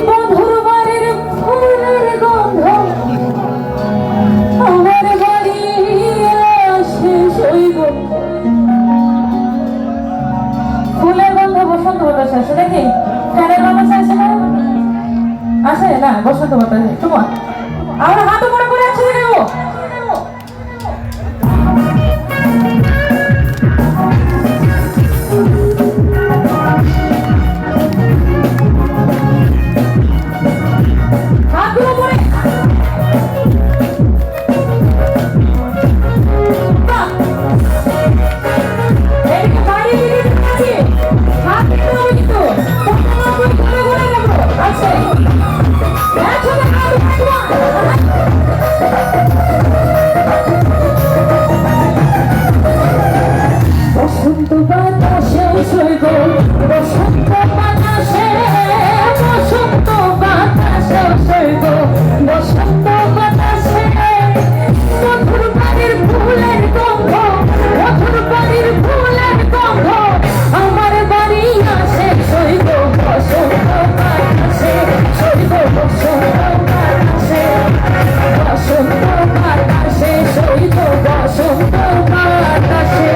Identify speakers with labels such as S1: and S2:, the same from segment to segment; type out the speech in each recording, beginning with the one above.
S1: বন্ধুর বাড়ির ফুলের গন্ধ আমার বাড়ি আসে সইব। ফুলের গন্ধ বসন্ত বাতাসে আসে দেখি, ফ্যানের বাতাসে আসে না? আসে না বসন্ত বাতাসে। তোমার আমরা হাত উপরে করে একসাথে নেবো। বসন্ত বাতাসে সইব, বসন্ত বাতাসে, বসন্ত বাতাসে সইব, বসন্ত বাতাসে। মধুর বাড়ির ফুলের গন্ধ, মধুর বাড়ির ফুলের গন্ধ আমার বাড়ি আসে সইব, বসন্ত বাতাসে সইব, বসন্ত বাতাসে, বসন্ত বাতাসে সইব, বসন্ত বাতাসে।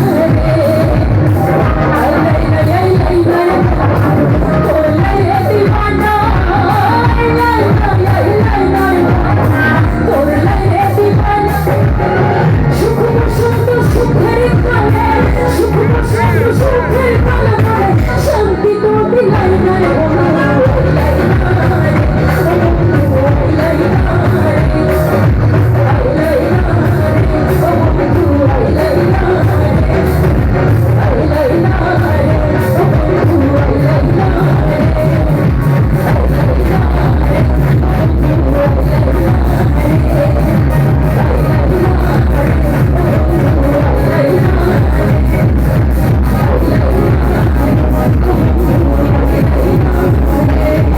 S1: Hey,